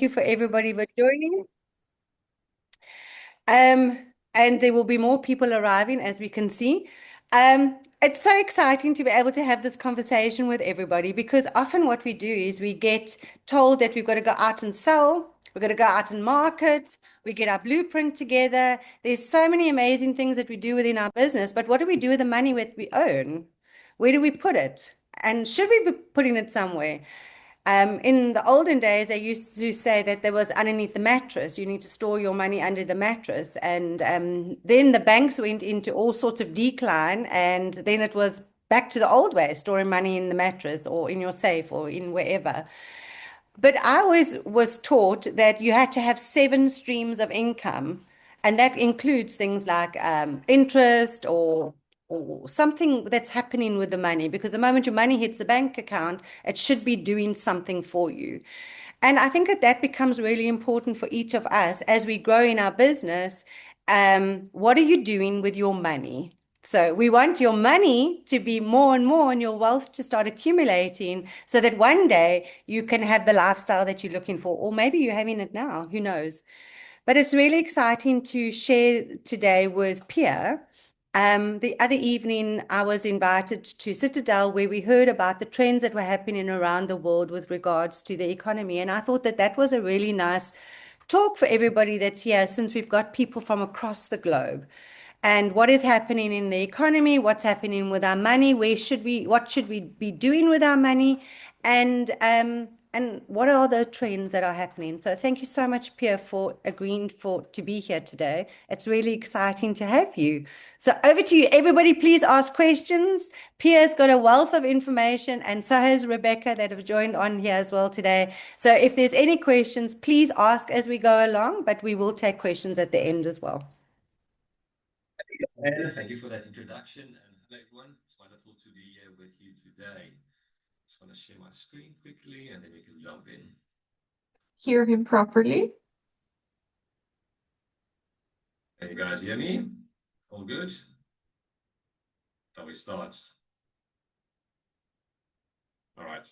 you for everybody for joining. Um, and there will be more people arriving as we can see. It's so exciting to be able to have this conversation with everybody because often what we do is we get told that we've got to go out and sell, we've got to go out and market, we get our blueprint together. There's so many amazing things that we do within our business, but what do we do with the money that we earn? Where do we put it? And should we be putting it somewhere? In the olden days, they used to say that there was underneath the mattress. You need to store your money under the mattress. And then the banks went into all sorts of decline. And then it was back to the old way, storing money in the mattress or in your safe or in wherever. But I always was taught that you had to have seven streams of income, and that includes things like interest or something that's happening with the money. Because the moment your money hits the bank account, it should be doing something for you. And I think that that becomes really important for each of us as we grow in our business. What are you doing with your money? So we want your money to be more and more and your wealth to start accumulating so that one day you can have the lifestyle that you're looking for, or maybe you're having it now, who knows? But it's really exciting to share today with Pierre. The other evening, I was invited to Citadel where we heard about the trends that were happening around the world with regards to the economy. And I thought that that was a really nice talk for everybody that's here since we've got people from across the globe. And what is happening in the economy, what's happening with our money, what should we be doing with our money, and what are the trends that are happening? So thank you so much, Pierre, for agreeing to be here today. It's really exciting to have you. So over to you. Everybody, please ask questions. Pierre's got a wealth of information, and so has Rebecca that have joined on here as well today. So if there's any questions, please ask as we go along, but we will take questions at the end as well. Thank you for that introduction. And hello, everyone. It's wonderful to be here with you today. Just want to share my screen quickly and then we can jump in. Hear him properly? Can you guys hear me? All good? Shall we start? All right.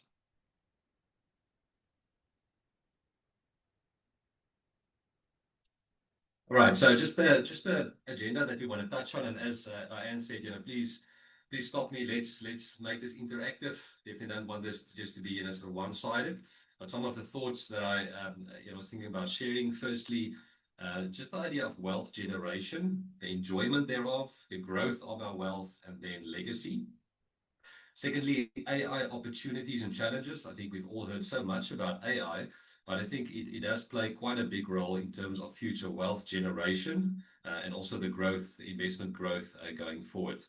All right, so just the agenda that we want to touch on, and as Diane said, please stop me. Let's make this interactive. Definitely don't want this just to be sort of one-sided. But some of the thoughts that I was thinking about sharing. Firstly, just the idea of wealth generation, the enjoyment thereof, the growth of our wealth, and then legacy. Secondly, AI opportunities and challenges. I think we've all heard so much about AI. But I think it does play quite a big role in terms of future wealth generation and also the growth, investment growth going forward.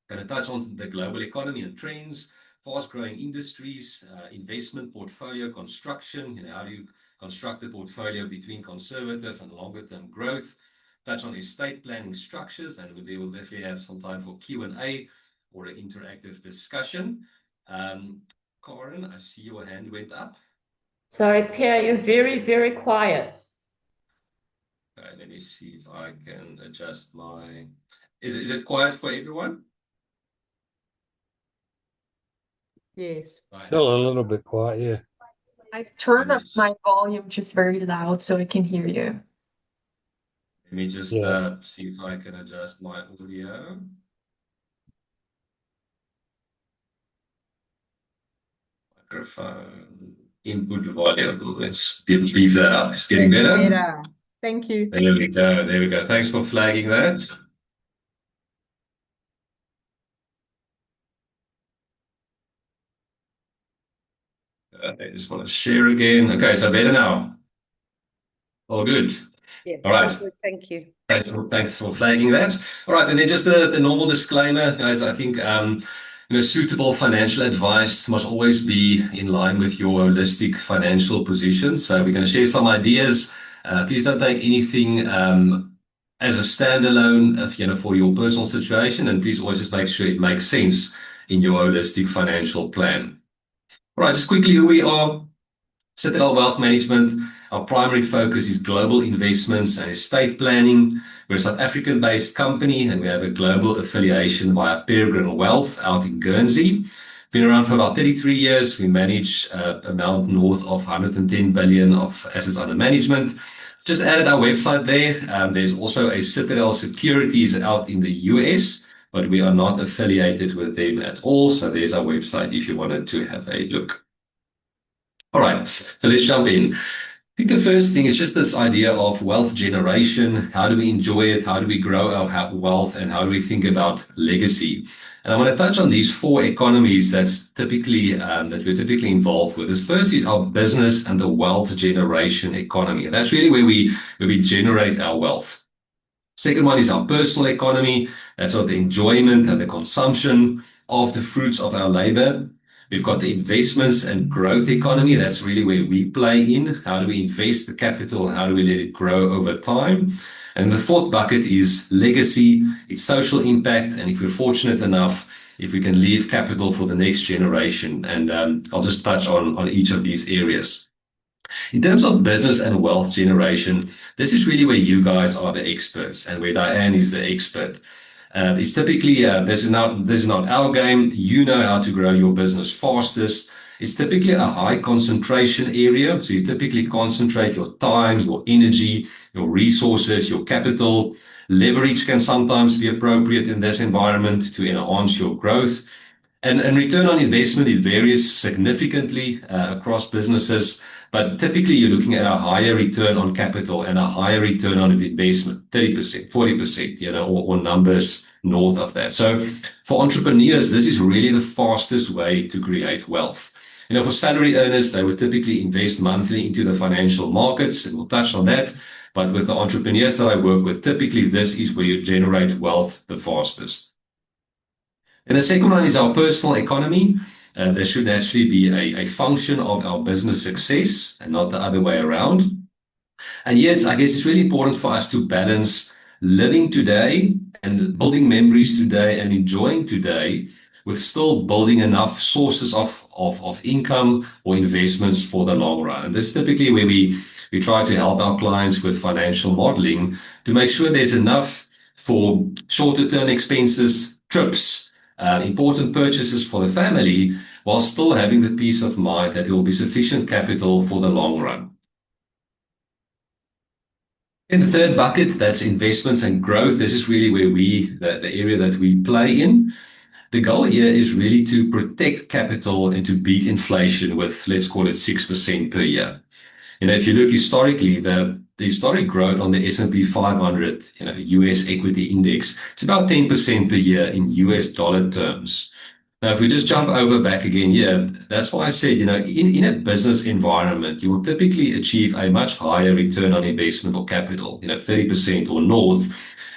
Going to touch on the global economy and trends, fast-growing industries, investment portfolio construction. How do you construct a portfolio between conservative and longer-term growth? Touch on estate planning structures, and we will definitely have some time for Q&A or an interactive discussion. Karen, I see your hand went up. Sorry, Pierre, you're very, very quiet. Okay, let me see if I can adjust my... Is it quiet for everyone? Yes. Still a little bit quiet, yeah. I've turned up my volume just very loud so I can hear you. Let me just see if I can adjust my audio. Microphone. Input volume. Let's leave that up. It's getting better. Better. Thank you. There we go. There we go. Thanks for flagging that. I just want to share again. Okay, so better now. All good. Yes. All right. Good. Thank you. Thanks for flagging that. All right, and then just the normal disclaimer, guys. I think suitable financial advice must always be in line with your holistic financial position. So we're going to share some ideas. Please don't take anything as a standalone, for your personal situation, and please always just make sure it makes sense in your holistic financial plan. All right, just quickly who we are. Citadel Wealth Management. Our primary focus is global investments and estate planning. We're a South African-based company, and we have a global affiliation via Pierre Wealth out in Guernsey. Been around for about 33 years. We manage amount north of 110 billion of assets under management. Just added our website there. There's also a Citadel Securities out in the US, but we are not affiliated with them at all. So there's our website if you wanted to have a look. All right, so let's jump in. I think the first thing is just this idea of wealth generation. How do we enjoy it? How do we grow our wealth? And how do we think about legacy? And I want to touch on these four economies that's typically that we're typically involved with. The first is our business and the wealth generation economy. And that's really where we generate our wealth. Second one is our personal economy. That's sort of the enjoyment and the consumption of the fruits of our labor. We've got the investments and growth economy. That's really where we play in. How do we invest the capital? How do we let it grow over time? And the fourth bucket is legacy. It's social impact. And if we're fortunate enough, if we can leave capital for the next generation. And I'll just touch on each of these areas. In terms of business and wealth generation, this is really where you guys are the experts and where Diane is the expert. It's typically, this is not our game. You know how to grow your business fastest. It's typically a high concentration area. So you typically concentrate your time, your energy, your resources, your capital. Leverage can sometimes be appropriate in this environment to enhance your growth. And return on investment, it varies significantly across businesses. But typically, you're looking at a higher return on capital and a higher return on investment, 30%, 40%, or numbers north of that. So for entrepreneurs, this is really the fastest way to create wealth. For salary earners, they would typically invest monthly into the financial markets, and we'll touch on that. But with the entrepreneurs that I work with, typically this is where you generate wealth the fastest. And the second one is our personal economy. This should naturally be a function of our business success and not the other way around. And yet, I guess it's really important for us to balance living today and building memories today and enjoying today with still building enough sources of income or investments for the long run. And this is typically where we try to help our clients with financial modeling to make sure there's enough for shorter term expenses, trips, important purchases for the family, while still having the peace of mind that there will be sufficient capital for the long run. In the third bucket, that's investments and growth. This is really where the area that we play in. The goal here is really to protect capital and to beat inflation with, let's call it 6% per year. If you look historically, the historic growth on the S&P 500, US equity index, it's about 10% per year in US dollar terms. Now, if we just jump over back again here, that's why I said, in a business environment, you will typically achieve a much higher return on investment or capital, 30% or north,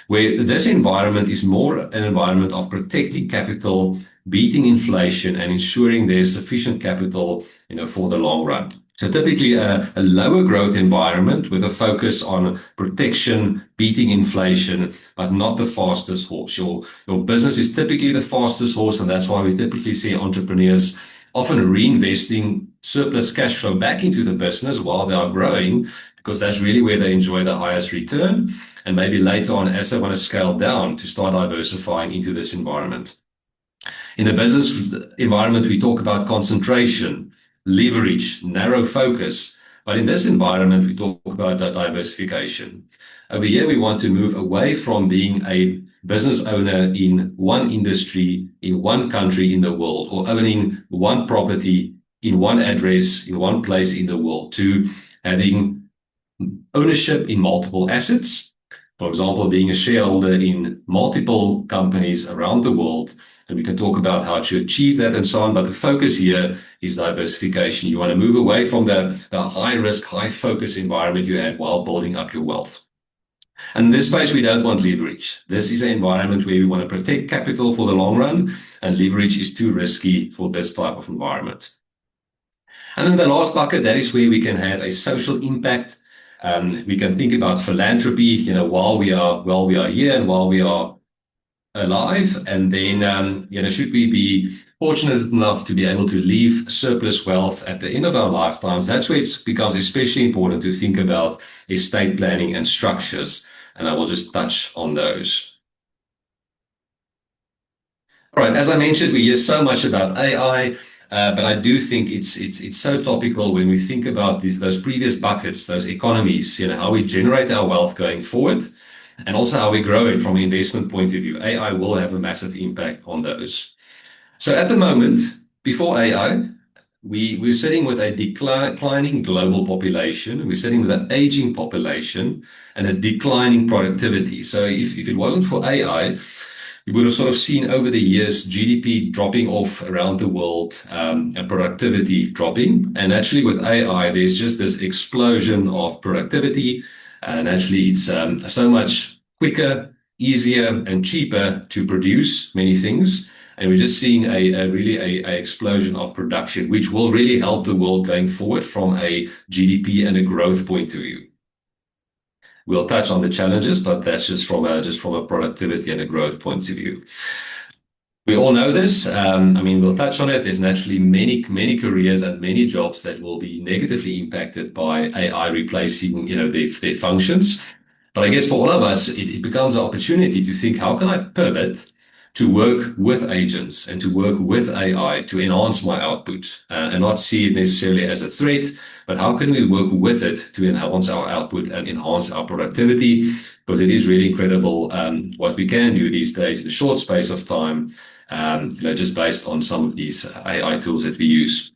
where this environment is more an environment of protecting capital, beating inflation, and ensuring there's sufficient capital, for the long run. So typically a lower growth environment with a focus on protection, beating inflation, but not the fastest horse. Your business is typically the fastest horse, and that's why we typically see entrepreneurs often reinvesting surplus cash flow back into the business while they are growing, because that's really where they enjoy the highest return. And maybe later on, as they want to scale down, to start diversifying into this environment. In the business environment, we talk about concentration, leverage, narrow focus. But in this environment, we talk about diversification. Over here, we want to move away from being a business owner in one industry, in one country in the world, or owning one property in one address, in one place in the world, to having ownership in multiple assets. For example, being a shareholder in multiple companies around the world. And we can talk about how to achieve that and so on. But the focus here is diversification. You want to move away from the high risk, high focus environment you had while building up your wealth. And in this space, we don't want leverage. This is an environment where we want to protect capital for the long run, and leverage is too risky for this type of environment. And then the last bucket, that is where we can have a social impact. We can think about philanthropy, while we are here and while we are alive. And then, should we be fortunate enough to be able to leave surplus wealth at the end of our lifetimes, that's where it becomes especially important to think about estate planning and structures. And I will just touch on those. All right, as I mentioned, we hear so much about AI, but I do think it's so topical when we think about those previous buckets, those economies, how we generate our wealth going forward, and also how we grow it from an investment point of view. AI will have a massive impact on those. So at the moment, before AI, we're sitting with a declining global population. We're sitting with an aging population and a declining productivity. So if it wasn't for AI, you would have sort of seen over the years GDP dropping off around the world, and productivity dropping. And actually, with AI, there's just this explosion of productivity. And actually, it's so much quicker, easier, and cheaper to produce many things. And we're just seeing a explosion of production, which will really help the world going forward from a GDP and a growth point of view. We'll touch on the challenges, but that's just from a productivity and a growth point of view. We all know this. We'll touch on it. There's naturally many careers and many jobs that will be negatively impacted by AI replacing, their functions. But I guess for all of us, it becomes an opportunity to think, how can I pivot to work with agents and to work with AI to enhance my output, and not see it necessarily as a threat, but how can we work with it to enhance our output and enhance our productivity? Because it is really incredible what we can do these days in a short space of time, just based on some of these AI tools that we use.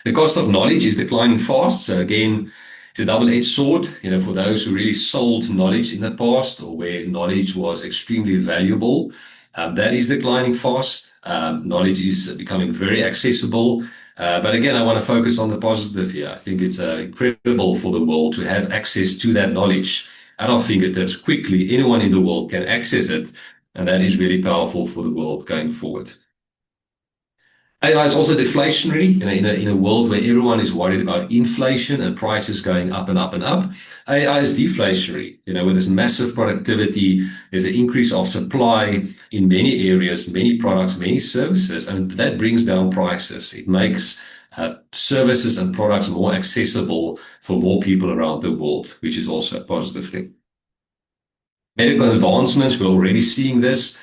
The cost of knowledge is declining fast. So again, it's a double-edged sword, for those who really sold knowledge in the past or where knowledge was extremely valuable. That is declining fast. Knowledge is becoming very accessible. But again, I want to focus on the positive here. I think it's incredible for the world to have access to that knowledge at our fingertips quickly. Anyone in the world can access it. And that is really powerful for the world going forward. AI is also deflationary. In a world where everyone is worried about inflation and prices going up and up and up, AI is deflationary. With this massive productivity, there's an increase of supply in many areas, many products, many services, and that brings down prices. It makes services and products more accessible for more people around the world, which is also a positive thing. Medical advancements, we're already seeing this.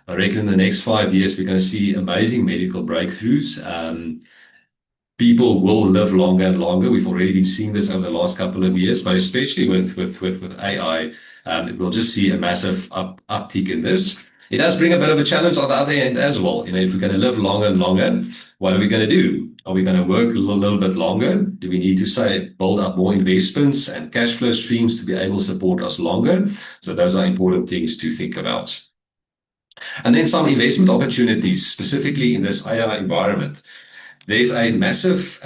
I reckon in the next 5 years, we're going to see amazing medical breakthroughs. People will live longer and longer. We've already been seeing this over the last couple of years, but especially with AI, we'll just see a massive uptick in this. It does bring a bit of a challenge on the other end as well. If we're going to live longer and longer, what are we going to do? Are we going to work a little bit longer? Do we need to build up more investments and cash flow streams to be able to support us longer? So those are important things to think about. And then some investment opportunities, specifically in this AI environment. There's a massive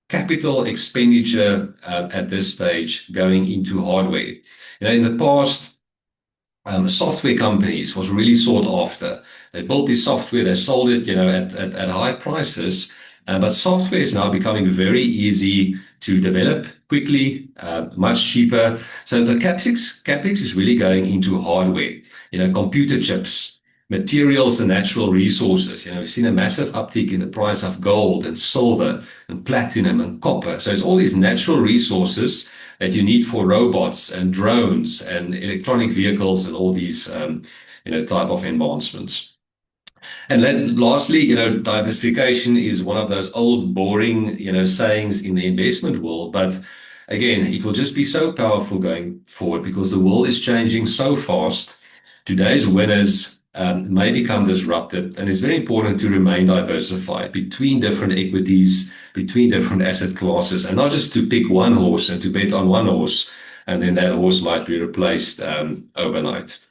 capital expenditure at this stage going into hardware. In the past, software companies was really sought after. They built this software, they sold it, at high prices. But software is now becoming very easy to develop quickly, much cheaper. So the capex is really going into hardware, computer chips, materials and natural resources. We've seen a massive uptick in the price of gold and silver and platinum and copper. So it's all these natural resources that you need for robots and drones and electronic vehicles and all these, type of advancements. And then lastly, diversification is one of those old, boring, sayings in the investment world. But again, it will just be so powerful going forward because the world is changing so fast. Today's winners may become disrupted, and it's very important to remain diversified between different equities, between different asset classes, and not just to pick one horse and to bet on one horse, and then that horse might be replaced overnight.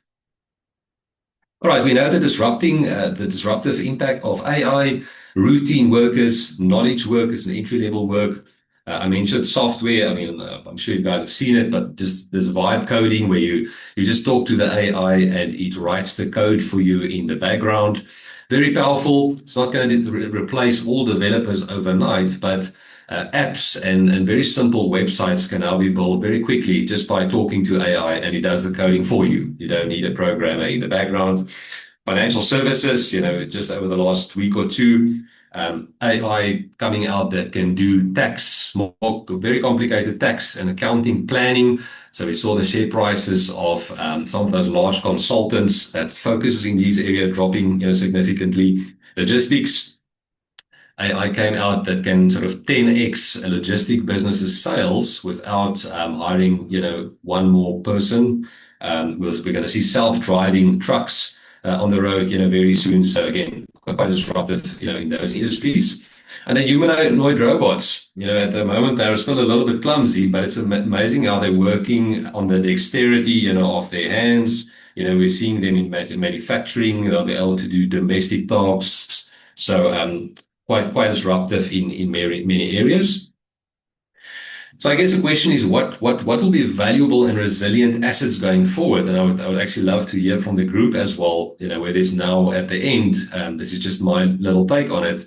All right, we know the disruptive impact of AI, routine workers, knowledge workers, and entry-level work. I mentioned software. I'm sure you guys have seen it, but just this vibe coding where you just talk to the AI and it writes the code for you in the background. Very powerful. It's not going to replace all developers overnight, but apps and very simple websites can now be built very quickly just by talking to AI, and it does the coding for you. You don't need a programmer in the background. Financial services, just over the last week or two, AI coming out that can do tax, very complicated tax and accounting planning. So we saw the share prices of some of those large consultants that focuses in these areas dropping, significantly. Logistics, AI came out that can sort of 10x a logistic business's sales without hiring, one more person. We're going to see self-driving trucks on the road, very soon. So again, quite disruptive, in those industries. And then humanoid robots, at the moment they're still a little bit clumsy, but it's amazing how they're working on the dexterity, of their hands. We're seeing them in manufacturing. They'll be able to do domestic tasks. So quite disruptive in many areas. So I guess the question is what will be valuable and resilient assets going forward? And I would actually love to hear from the group as well, where it is now at the end. This is just my little take on it.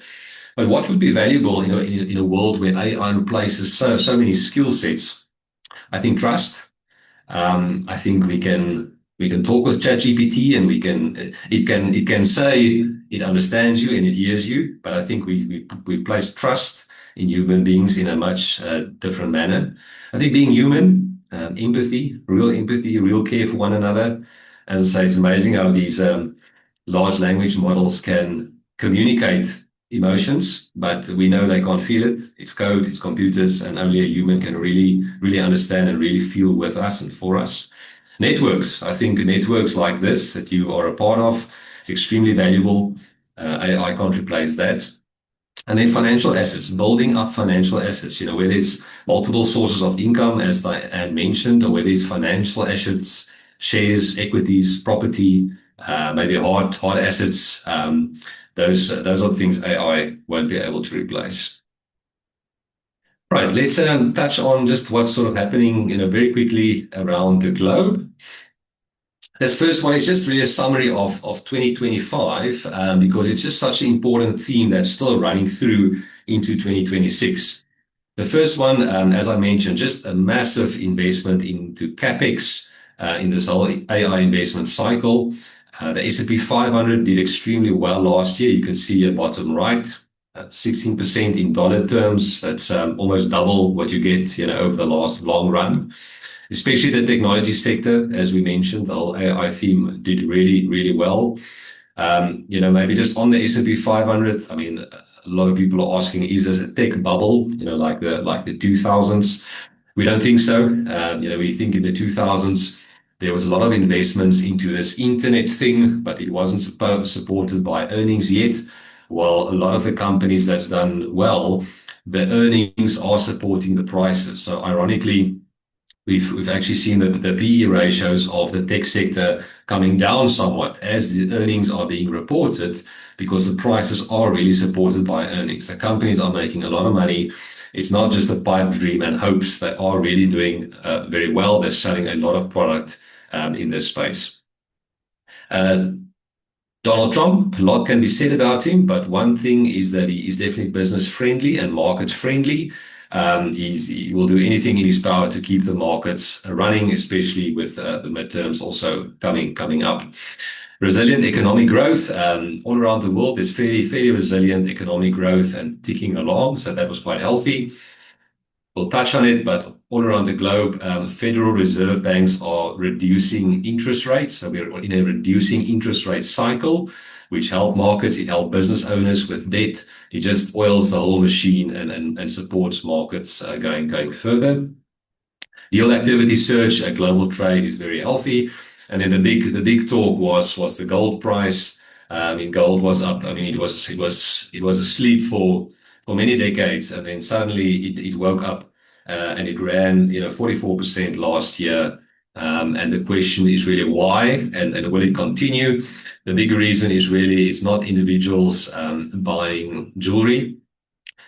But what would be valuable, in a world where AI replaces so many skill sets? I think trust. I think we can talk with ChatGPT and it can say it understands you and it hears you, but I think we place trust in human beings in a much different manner. I think being human, empathy, real care for one another. As I say, it's amazing how these large language models can communicate emotions, but we know they can't feel it. It's code, it's computers, and only a human can really understand and really feel with us and for us. Networks, I think networks like this that you are a part of is extremely valuable. I can't replace that. And then financial assets, building up financial assets, whether it's multiple sources of income, as Diane mentioned, or whether it's financial assets, shares, equities, property, maybe hard assets. Those are the things AI won't be able to replace. Right, let's touch on just what's sort of happening, very quickly around the globe. This first one is just really a summary of 2025, because it's just such an important theme that's still running through into 2026. The first one, as I mentioned, just a massive investment into CapEx in this whole AI investment cycle. The S&P 500 did extremely well last year. You can see at bottom right, 16% in dollar terms. That's almost double what you get, over the last long run. Especially the technology sector, as we mentioned, the whole AI theme did really well. Maybe just on the S&P 500, I mean, a lot of people are asking, is this a tech bubble, like the 2000s? We don't think so. We think in the 2000s, there was a lot of investments into this internet thing, but it wasn't supported by earnings yet. Well, a lot of the companies that's done well, the earnings are supporting the prices. So ironically, we've actually seen the PE ratios of the tech sector coming down somewhat as the earnings are being reported, because the prices are really supported by earnings. The companies are making a lot of money. It's not just a pipe dream and hopes. They are really doing very well. They're selling a lot of product in this space. Donald Trump, a lot can be said about him, but one thing is that he is definitely business friendly and market friendly. He will do anything in his power to keep the markets running, especially with the midterms also coming up. Resilient economic growth all around the world. There's fairly resilient economic growth and ticking along, so that was quite healthy. We'll touch on it, but all around the globe, Federal Reserve banks are reducing interest rates. So we're in a reducing interest rate cycle, which help markets, it helps business owners with debt. It just oils the whole machine and supports markets going further. Deal activity surge, global trade is very healthy. And then the big talk was the gold price. Gold was up. It was asleep for many decades, and then suddenly it woke up and it ran 44% last year. And the question is really why, and will it continue? The big reason is really it's not individuals buying jewelry.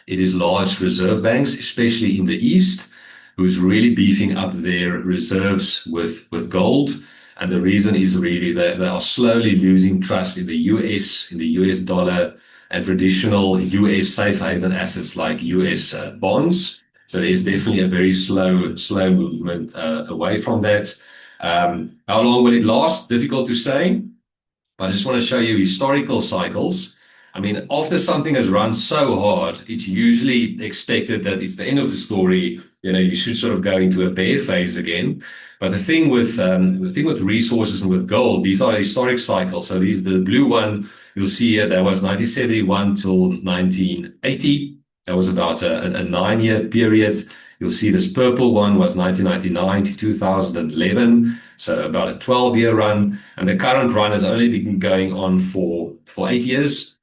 It is large reserve banks, especially in the East, who's really beefing up their reserves with gold. And the reason is really that they are slowly losing trust in the US dollar, and traditional US safe haven assets like US bonds. So there's definitely a very slow movement away from that. How long will it last? Difficult to say. But I just want to show you historical cycles. I mean, after something has run so hard, it's usually expected that it's the end of the story. You should sort of go into a bear phase again. But the thing with resources and with gold, these are historic cycles. So the blue one you'll see here, that was 1971 till 1980. That was about a 9-year period. You'll see this purple one was 1999 to 2011, so about a 12-year run. And the current run has only been going on for 8 years.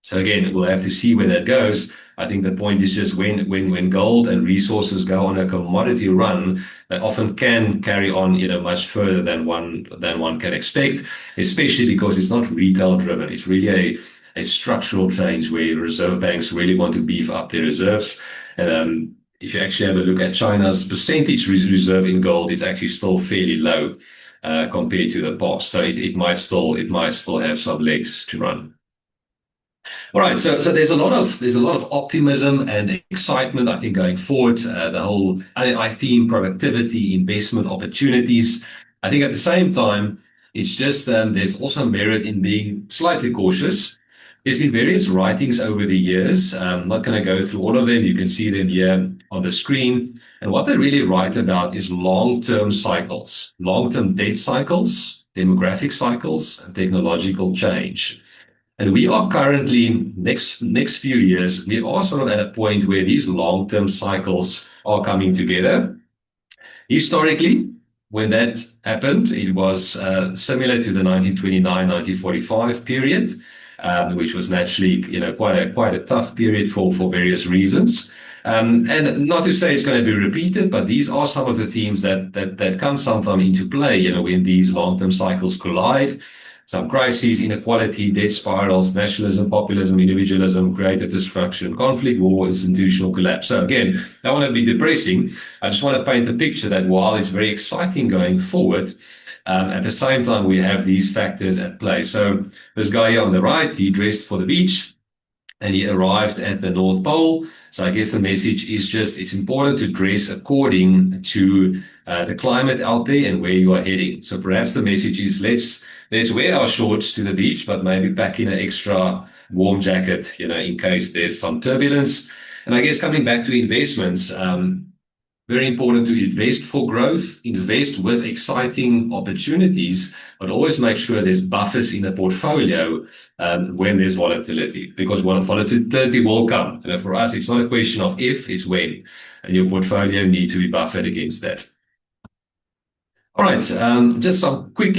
So again, we'll have to see where that goes. I think the point is just when gold and resources go on a commodity run, they often can carry on, much further than one can expect, especially because it's not retail driven. It's really a structural change where reserve banks really want to beef up their reserves. And if you actually have a look at China's percentage reserve in gold, it's actually still fairly low compared to the past. So it might still have some legs to run. All right, so there's a lot of optimism and excitement, I think, going forward. The whole I theme productivity, investment opportunities. I think at the same time, it's just there's also merit in being slightly cautious. There's been various writings over the years. I'm not going to go through all of them. You can see them here on the screen. And what they really write about is long-term cycles, long-term debt cycles, demographic cycles, and technological change. And we are currently, next few years, we are sort of at a point where these long-term cycles are coming together. Historically, when that happened, it was similar to the 1929-1945 period, which was naturally, quite a tough period for various reasons. And not to say it's going to be repeated, but these are some of the themes that come sometime into play, when these long-term cycles collide. Some crises, inequality, debt spirals, nationalism, populism, individualism, creative destruction, conflict, war, institutional collapse. So again, I don't want to be depressing. I just want to paint the picture that while it's very exciting going forward, at the same time, we have these factors at play. So this guy here on the right, he dressed for the beach and he arrived at the North Pole. So I guess the message is just it's important to dress according to the climate out there and where you are heading. So perhaps the message is let's wear our shorts to the beach, but maybe pack in an extra warm jacket, in case there's some turbulence. And I guess coming back to investments, very important to invest for growth, invest with exciting opportunities, but always make sure there's buffers in the portfolio when there's volatility, because volatility will come. And for us, it's not a question of if, it's when. And your portfolio needs to be buffered against that. All right, just some quick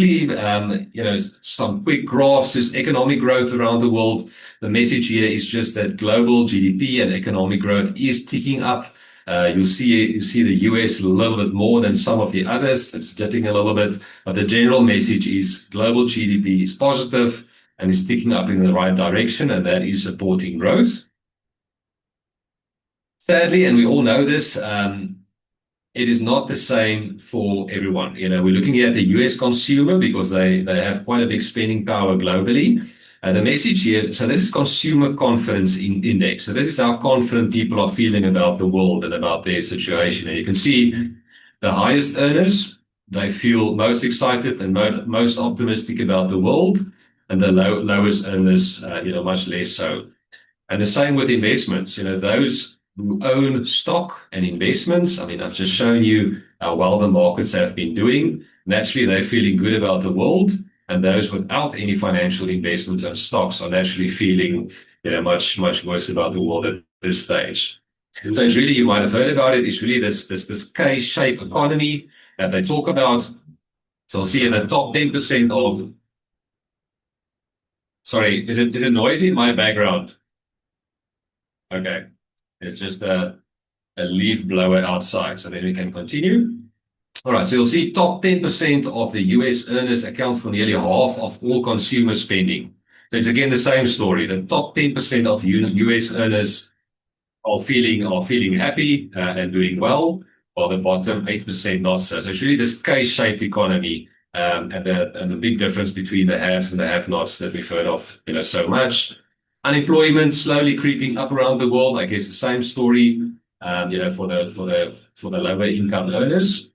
graphs is economic growth around the world. The message here is just that global GDP and economic growth is ticking up. You see the US a little bit more than some of the others. It's dipping a little bit, but the general message is global GDP is positive and is ticking up in the right direction, and that is supporting growth. Sadly, and we all know this, it is not the same for everyone. We're looking at the US consumer because they have quite a big spending power globally. The message here is, so this is consumer confidence index. So this is how confident people are feeling about the world and about their situation. And you can see the highest earners, they feel most excited and most optimistic about the world, and the lowest earners, much less so. And the same with investments. Those who own stock and investments, I mean, I've just shown you how well the markets have been doing. Naturally, they're feeling good about the world. And those without any financial investments and stocks are naturally feeling, much, much worse about the world at this stage. So it's really, you might have heard about it, it's really this K-shaped economy that they talk about. So I'll see in the top 10% of, sorry, is it noisy in my background? Okay, it's just a leaf blower outside, so then we can continue. All right, so you'll see top 10% of the US earners account for nearly half of all consumer spending. So it's again the same story. The top 10% of US earners are feeling happy and doing well, while the bottom 8% not so. So it's really this K-shaped economy, and the big difference between the haves and the have-nots that we've heard of, so much. Unemployment slowly creeping up around the world. I guess the same story, for the lower income earners.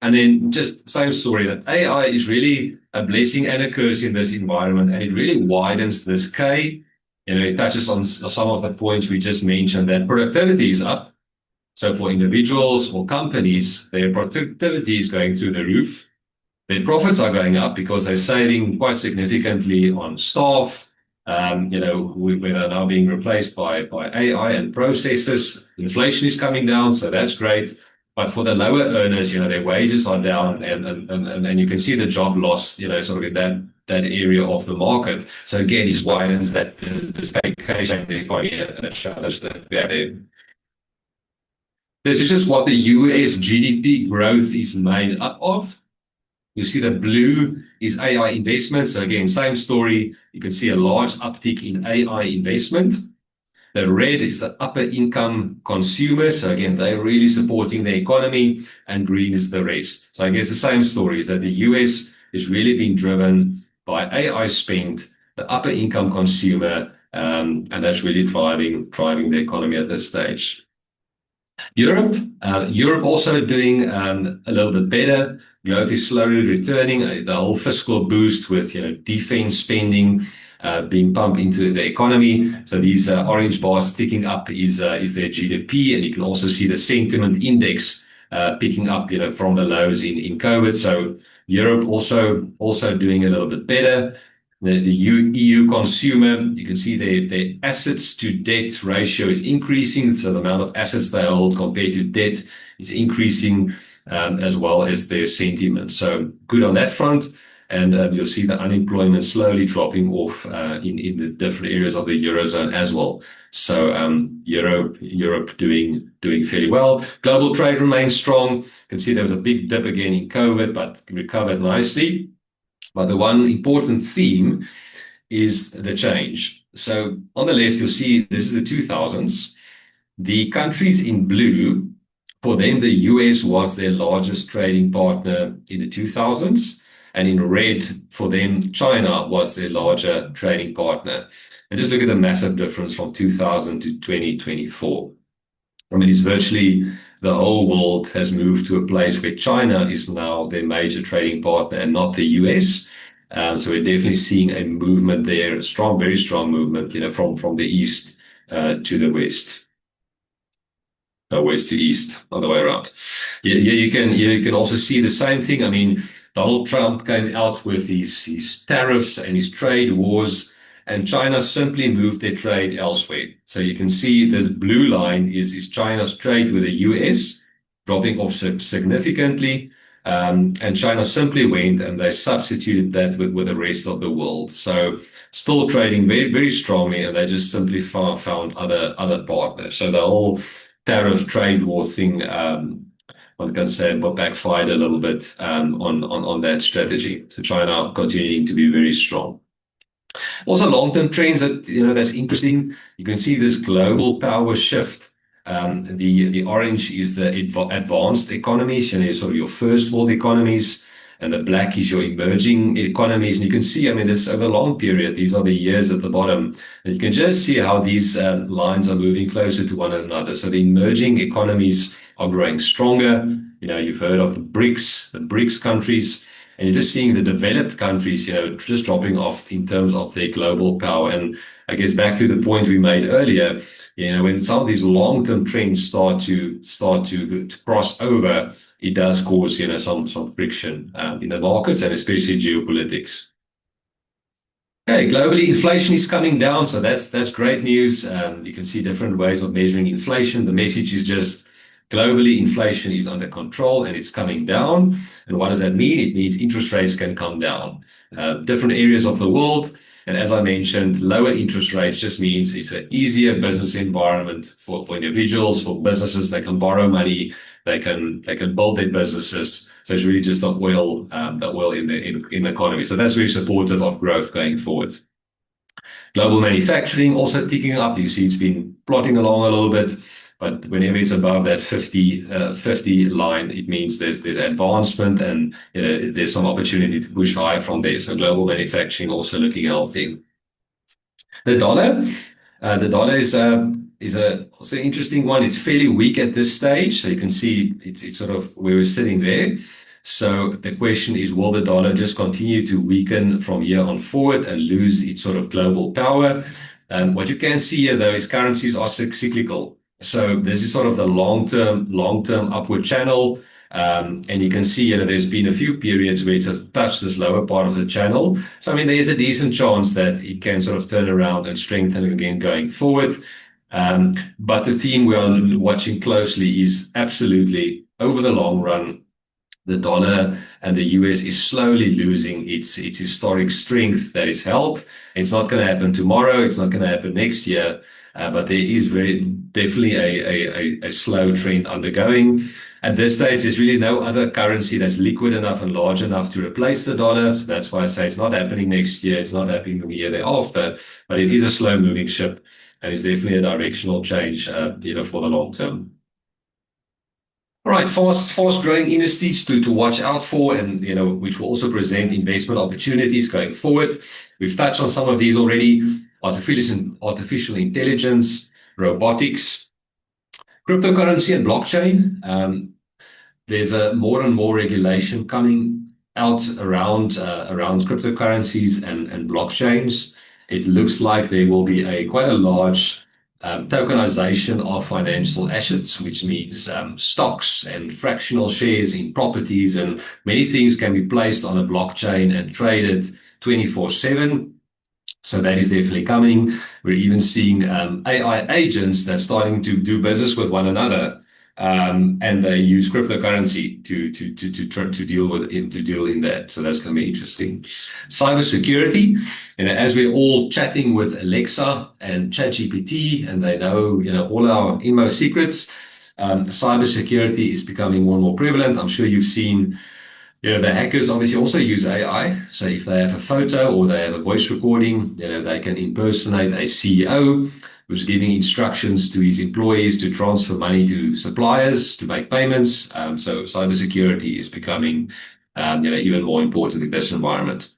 And then just same story that AI is really a blessing and a curse in this environment, and it really widens this K It touches on some of the points we just mentioned, that productivity is up. So for individuals or companies, their productivity is going through the roof. Their profits are going up because they're saving quite significantly on staff. Where they're now being replaced by AI and processes. Inflation is coming down, so that's great. But for the lower earners, their wages are down, and you can see the job loss, sort of in that area of the market. So again, it widens that this vacation economy and it shows that this is just what the US GDP growth is made up of. You see the blue is AI investment. So again, same story. You can see a large uptick in AI investment. The red is the upper income consumer. So again, they're really supporting the economy, and green is the rest. So I guess the same story is that the US is really being driven by AI spend, the upper income consumer, and that's really driving the economy at this stage. Europe also doing a little bit better. Growth is slowly returning. The whole fiscal boost with defense spending being pumped into the economy. So these orange bars sticking up is their GDP, and you can also see the sentiment index picking up from the lows in COVID. So Europe also doing a little bit better. The EU consumer, you can see their assets to debt ratio is increasing. So the amount of assets they hold compared to debt is increasing, as well as their sentiment. So good on that front. And you'll see the unemployment slowly dropping off in the different areas of the Eurozone as well. So Europe doing fairly well. Global trade remains strong. You can see there was a big dip again in COVID, but recovered nicely. But the one important theme is the change. So on the left, you'll see this is the 2000s. The countries in blue, for them, the US was their largest trading partner in the 2000s. And in red, for them, China was their larger trading partner. And just look at the massive difference from 2000 to 2024. I mean, it's virtually the whole world has moved to a place where China is now their major trading partner and not the US. So we're definitely seeing a movement there, a strong, very strong movement, from the east to the west. West to east, other way around. Yeah, you can also see the same thing. I mean, Donald Trump came out with his tariffs and his trade wars, and China simply moved their trade elsewhere. So you can see this blue line is China's trade with the US dropping off significantly. And China simply went and they substituted that with the rest of the world. So still trading very, very strongly, and they just simply found other partners. So the whole tariff trade war thing, one can say, but backfired a little bit on that strategy. So China continuing to be very strong. Also, long-term trends that's interesting. You can see this global power shift. The orange is the advanced economies, sort of your first world economies, and the black is your emerging economies. And you can see, I mean, this over a long period. These are the years at the bottom, and you can just see how these lines are moving closer to one another. So the emerging economies are growing stronger. You've heard of the BRICS countries. And you're just seeing the developed countries, just dropping off in terms of their global power. And I guess back to the point we made earlier, when some of these long-term trends start to cross over, it does cause, some friction in the markets and especially geopolitics. Okay, globally, inflation is coming down, so that's great news. You can see different ways of measuring inflation. The message is just globally, inflation is under control and it's coming down. And what does that mean? It means interest rates can come down. Different areas of the world. And as I mentioned, lower interest rates just means it's an easier business environment for individuals, for businesses. They can borrow money, they can build their businesses. So it's really just the oil in the economy. So that's very supportive of growth going forward. Global manufacturing also ticking up. You see it's been plodding along a little bit. But whenever it's above that 50 line, it means there's advancement and there's some opportunity to push higher from there. So global manufacturing also looking healthy. The dollar is also an interesting one. It's fairly weak at this stage. So you can see it's sort of where we're sitting there. So the question is, will the dollar just continue to weaken from here on forward and lose its sort of global power? What you can see here, though, is currencies are cyclical. So this is sort of the long-term upward channel. And you can see, there's been a few periods where it's touched this lower part of the channel. So, I mean, there's a decent chance that it can sort of turn around and strengthen again going forward. But the theme we are watching closely is absolutely over the long run, the dollar and the US is slowly losing its historic strength that is held. It's not going to happen tomorrow. It's not going to happen next year. But there is very definitely a slow trend undergoing. At this stage, there's really no other currency that's liquid enough and large enough to replace the dollar. So that's why I say it's not happening next year. It's not happening the year thereafter. But it is a slow moving ship, and it's definitely a directional change, for the long term. All right, fast growing industries to watch out for, and which will also present investment opportunities going forward. We've touched on some of these already: artificial intelligence, robotics, cryptocurrency, and blockchain. There's a more and more regulation coming out around cryptocurrencies and blockchains. It looks like there will be quite a large tokenization of financial assets, which means stocks and fractional shares in properties, and many things can be placed on a blockchain and traded 24/7. So that is definitely coming. We're even seeing AI agents that's starting to do business with one another, and they use cryptocurrency to deal in that. So that's going to be interesting. Cybersecurity, as we're all chatting with Alexa and ChatGPT, and they know all our inmost secrets. Cybersecurity is becoming more and more prevalent. I'm sure you've seen. The hackers obviously also use AI. So if they have a photo or they have a voice recording, they can impersonate a CEO who's giving instructions to his employees to transfer money to suppliers to make payments. So cybersecurity is becoming, even more important in this environment.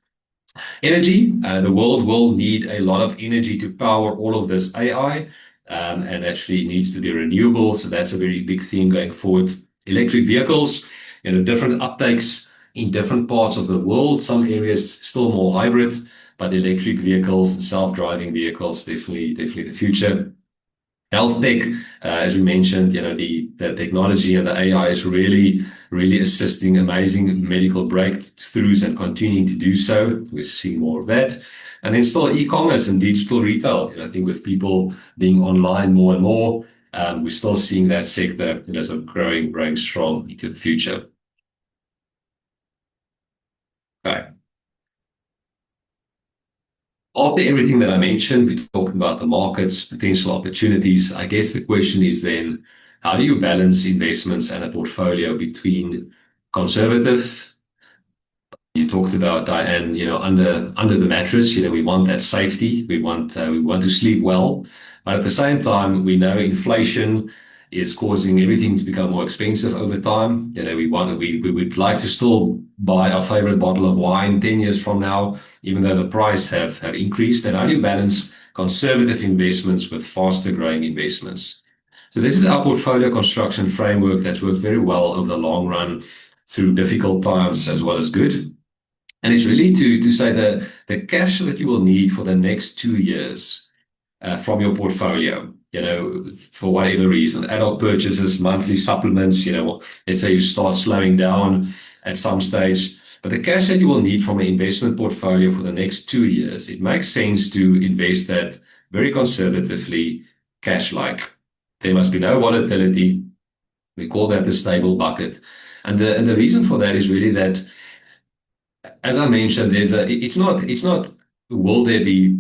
Energy, the world will need a lot of energy to power all of this AI, and actually it needs to be renewable. So that's a very big theme going forward. Electric vehicles, different uptakes in different parts of the world. Some areas still more hybrid, but electric vehicles, self-driving vehicles, definitely the future. Health tech, as we mentioned, the technology and the AI is really assisting amazing medical breakthroughs and continuing to do so. We're seeing more of that. And then still e-commerce and digital retail. I think with people being online more and more, we're still seeing that sector, sort of growing strong into the future. Okay. After everything that I mentioned, we talked about the markets, potential opportunities. I guess the question is then, how do you balance investments and a portfolio between conservative? You talked about, Diane, under the mattress, we want that safety. We want to sleep well. But at the same time, we know inflation is causing everything to become more expensive over time. We would like to still buy our favorite bottle of wine 10 years from now, even though the price have increased. And how do you balance conservative investments with faster growing investments? So this is our portfolio construction framework that's worked very well over the long run through difficult times as well as good. And it's really to say that the cash that you will need for the next 2 years from your portfolio, for whatever reason, ad hoc purchases, monthly supplements, let's say you start slowing down at some stage. But the cash that you will need from an investment portfolio for the next 2 years, it makes sense to invest that very conservatively, cash-like. There must be no volatility. We call that the stable bucket. And the reason for that is really that, as I mentioned, it's not will there be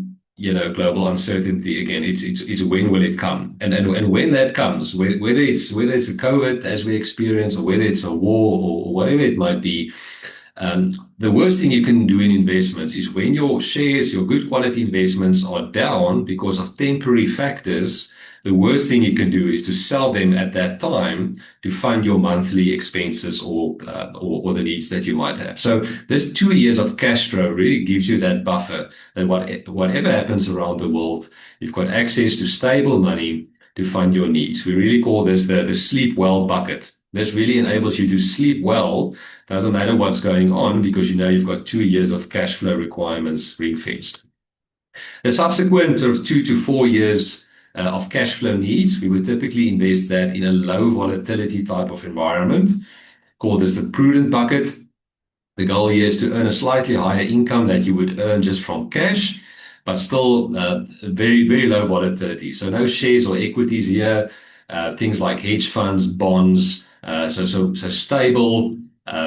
global uncertainty again. It's when will it come, and when that comes, whether it's a COVID as we experience, or whether it's a war or whatever it might be. The worst thing you can do in investments is when your shares, your good quality investments, are down because of temporary factors. The worst thing you can do is to sell them at that time to fund your monthly expenses or the needs that you might have. So this 2 years of cash flow really gives you that buffer that whatever happens around the world, you've got access to stable money to fund your needs. We really call this the sleep well bucket. This really enables you to sleep well. Doesn't matter what's going on because you've got 2 years of cash flow requirements ring-fenced. The subsequent sort of 2 to 4 years of cash flow needs, we would typically invest that in a low volatility type of environment. Call this the prudent bucket. The goal here is to earn a slightly higher income that you would earn just from cash, but still very, very low volatility. So no shares or equities here, things like hedge funds, bonds, so stable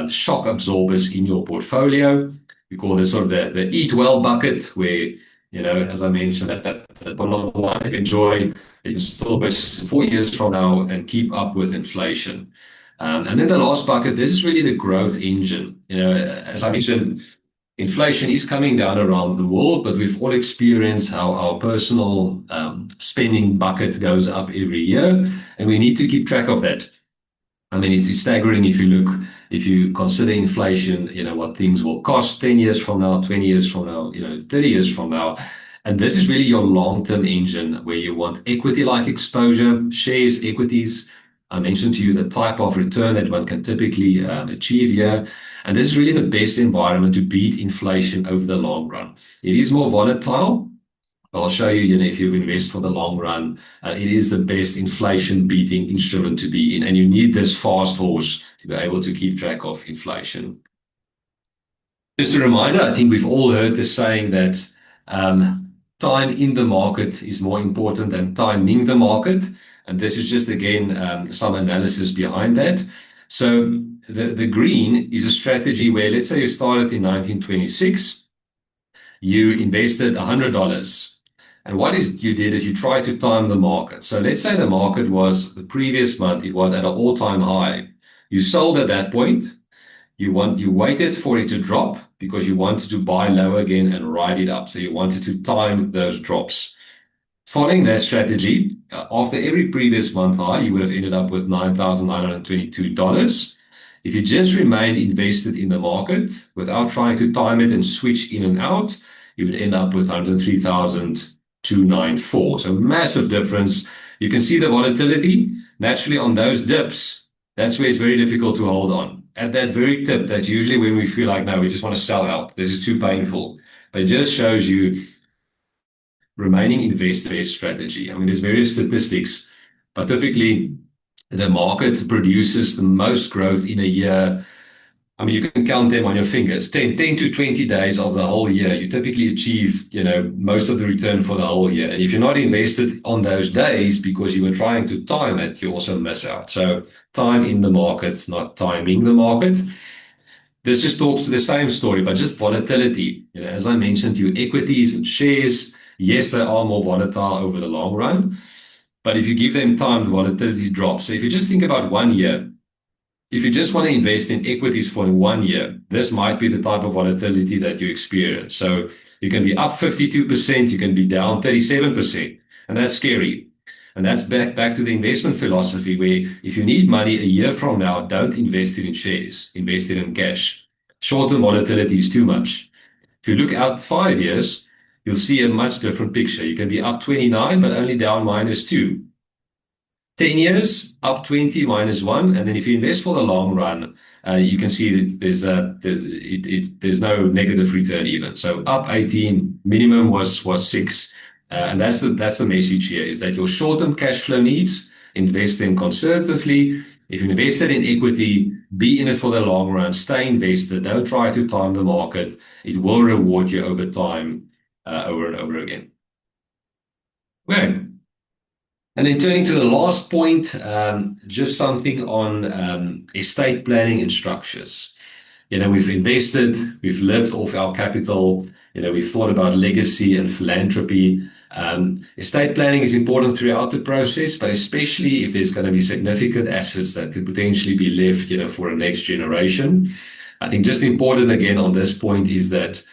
shock absorbers in your portfolio. We call this sort of the eat well bucket, where, as I mentioned, that bottom line, enjoy, you can still purchase 4 years from now and keep up with inflation. And then the last bucket, this is really the growth engine. As I mentioned, inflation is coming down around the world, but we've all experienced how our personal spending bucket goes up every year, and we need to keep track of that. I mean, it's staggering if you consider inflation, what things will cost 10 years from now, 20 years from now, 30 years from now. And this is really your long-term engine where you want equity-like exposure, shares, equities. I mentioned to you the type of return that one can typically achieve here. And this is really the best environment to beat inflation over the long run. It is more volatile. But I'll show you, if you invest for the long run, it is the best inflation beating instrument to be in. And you need this fast horse to be able to keep track of inflation. Just a reminder, I think we've all heard the saying that time in the market is more important than timing the market. And this is just, again, some analysis behind that. So the green is a strategy where, let's say you started in 1926, you invested $100. And what you did is you tried to time the market. So let's say the market was, the previous month, it was at an all-time high. You sold at that point. You waited for it to drop because you wanted to buy low again and ride it up. So you wanted to time those drops. Following that strategy, after every previous month high, you would have ended up with $9,922. If you just remained invested in the market without trying to time it and switch in and out, you would end up with $103,294. So massive difference. You can see the volatility. Naturally, on those dips, that's where it's very difficult to hold on. At that very tip, that's usually when we feel like, no, we just want to sell out. This is too painful. But it just shows you remaining investor strategy. I mean, there's various statistics, but typically the market produces the most growth in a year. I mean, you can count them on your fingers. 10 to 20 days of the whole year, you typically achieve, most of the return for the whole year. And if you're not invested on those days because you were trying to time it, you also miss out. So time in the market, not timing the market. This just talks to the same story, but just volatility. As I mentioned, your equities and shares, yes, they are more volatile over the long run. But if you give them time, the volatility drops. So if you just think about 1 year, if you just want to invest in equities for 1 year, this might be the type of volatility that you experience. So you can be up 52%, you can be down 37%, and that's scary. And that's back to the investment philosophy, where if you need money a year from now, don't invest it in shares, invest it in cash. Short-term volatility is too much. If you look out 5 years, you'll see a much different picture. You can be up 29, but only down -2. 10 years, up 20, -1. And then if you invest for the long run, you can see that there's no negative return even. So up 18, minimum was 6. And that's the message here, is that your short-term cash flow needs, invest them conservatively. If you invested in equity, be in it for the long run, stay invested, don't try to time the market. It will reward you over time, over and over again. Okay. And then turning to the last point, just something on estate planning and structures. We've invested, we've lived off our capital, we've thought about legacy and philanthropy. Estate planning is important throughout the process, but especially if there's going to be significant assets that could potentially be left, for a next generation. I think just important again on this point is that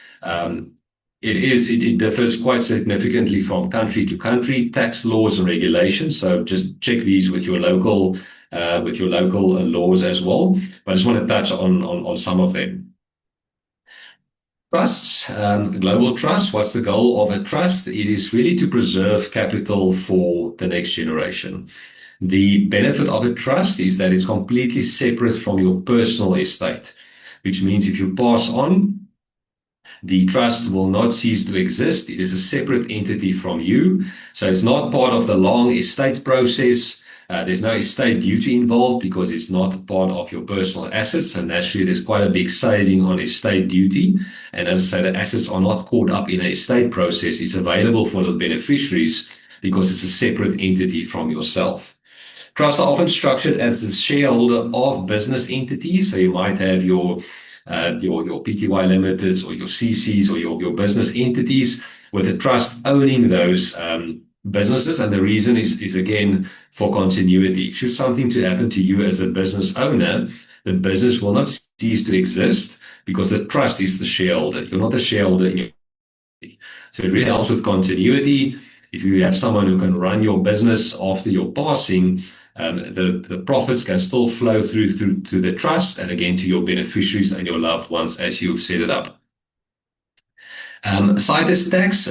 it differs quite significantly from country to country, tax laws and regulations. So just check these with your local laws as well. But I just want to touch on some of them. Trusts, global trust. What's the goal of a trust? It is really to preserve capital for the next generation. The benefit of a trust is that it's completely separate from your personal estate, which means if you pass on, the trust will not cease to exist. It is a separate entity from you. So it's not part of the long estate process. There's no estate duty involved because it's not part of your personal assets. And naturally, there's quite a big saving on estate duty. And as I say, the assets are not caught up in an estate process. It's available for the beneficiaries because it's a separate entity from yourself. Trusts are often structured as the shareholder of business entities. So you might have your PTY limiteds or your CCs or your business entities with the trust owning those businesses. And the reason is again for continuity. Should something to happen to you as a business owner, the business will not cease to exist because the trust is the shareholder. You're not the shareholder in your entity. So it really helps with continuity. If you have someone who can run your business after your passing, the profits can still flow through to the trust and again to your beneficiaries and your loved ones as you've set it up. Citus tax,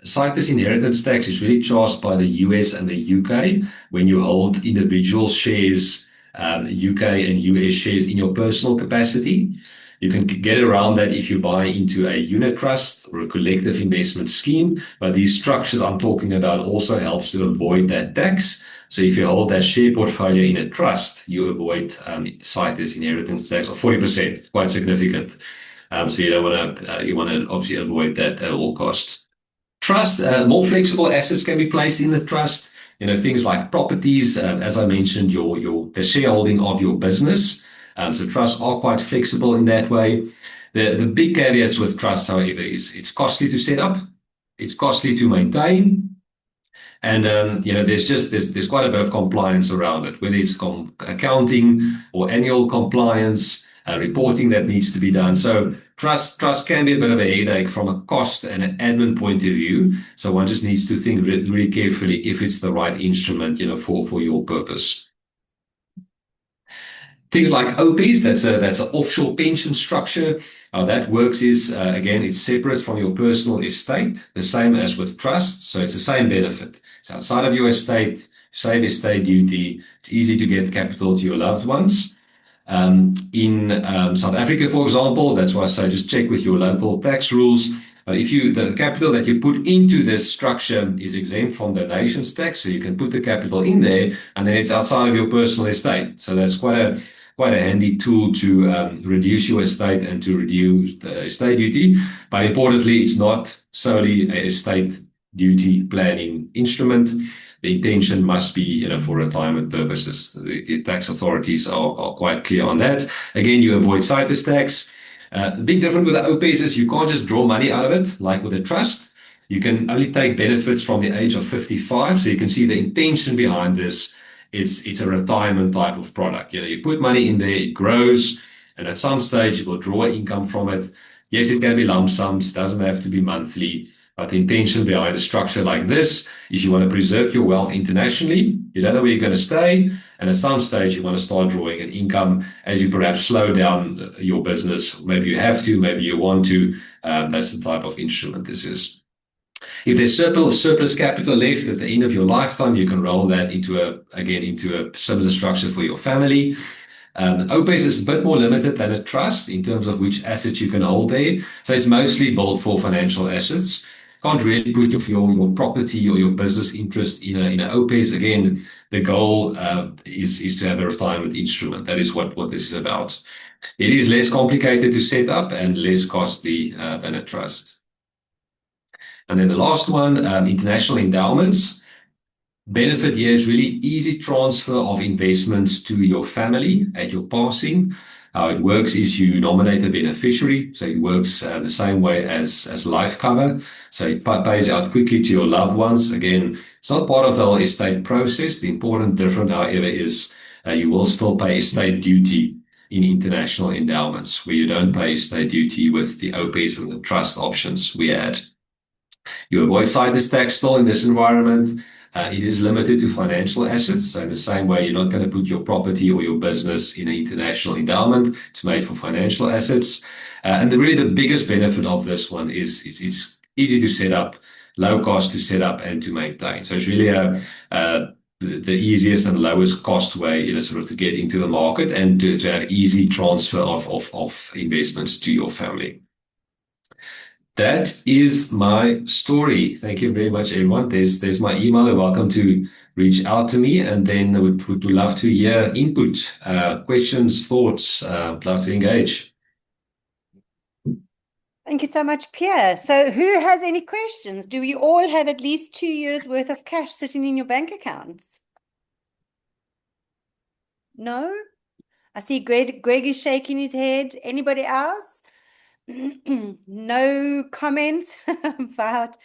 Citus inheritance tax is really charged by the US and the UK when you hold individual shares, UK and US shares in your personal capacity. You can get around that if you buy into a unit trust or a collective investment scheme, but these structures I'm talking about also helps to avoid that tax. So if you hold that share portfolio in a trust, you avoid Citus inheritance tax of 40%. It's quite significant. So you don't want to you want to obviously avoid that at all costs. Trust, more flexible assets can be placed in the trust. You know, things like properties, as I mentioned, the shareholding of your business. So trusts are quite flexible in that way. The big caveats with trusts, however, is it's costly to set up, it's costly to maintain, and there's quite a bit of compliance around it, whether it's accounting or annual compliance, reporting that needs to be done. So trust can be a bit of a headache from a cost and an admin point of view. So one just needs to think really carefully if it's the right instrument, for your purpose. Things like OPs, that's an offshore pension structure. How that works is, again, it's separate from your personal estate, the same as with trusts. So it's the same benefit. It's outside of your estate, save estate duty. It's easy to get capital to your loved ones. In South Africa, for example, that's why I say just check with your local tax rules. But if the capital that you put into this structure is exempt from donations tax, so you can put the capital in there, and then it's outside of your personal estate. So that's quite a handy tool to reduce your estate and to reduce the estate duty. But importantly, it's not solely a estate duty planning instrument. The intention must be, for retirement purposes. The tax authorities are quite clear on that. Again, you avoid Citus tax. The big difference with the OPs is you can't just draw money out of it, like with a trust. You can only take benefits from the age of 55. So you can see the intention behind this. It's a retirement type of product. You put money in there, it grows, and at some stage you will draw income from it. Yes, it can be lump sums, doesn't have to be monthly. But the intention behind a structure like this is you want to preserve your wealth internationally. You don't know where you're going to stay. And at some stage, you want to start drawing an income as you perhaps slow down your business. Maybe you have to, maybe you want to. That's the type of instrument this is. If there's surplus capital left at the end of your lifetime, you can roll that into a similar structure for your family. OPS is a bit more limited than a trust in terms of which assets you can hold there. So it's mostly built for financial assets. Can't really put your property or your business interest in an OPS. Again, the goal is to have a retirement instrument. That is what this is about. It is less complicated to set up and less costly than a trust. And then the last one, international endowments. Benefit here is really easy transfer of investments to your family at your passing. How it works is you nominate a beneficiary. So it works the same way as life cover. So it pays out quickly to your loved ones. Again, it's not part of the whole estate process. The important difference, however, is you will still pay estate duty in international endowments, where you don't pay estate duty with the OPs and the trust options we had. You avoid Citus tax still in this environment. It is limited to financial assets. So in the same way, you're not going to put your property or your business in an international endowment. It's made for financial assets. And really the biggest benefit of this one is it's easy to set up, low cost to set up and to maintain. So it's really the easiest and lowest cost way, sort of to get into the market and to have easy transfer of investments to your family. that is my story. Thank you very much, everyone. There's my email. You're welcome to reach out to me, and then would love to hear input, questions, thoughts. Love to engage. Thank you so much, Pierre. So who has any questions? Do we all have at least 2 years worth of cash sitting in your bank accounts? No? I see Greg is shaking his head. Anybody else? No comments about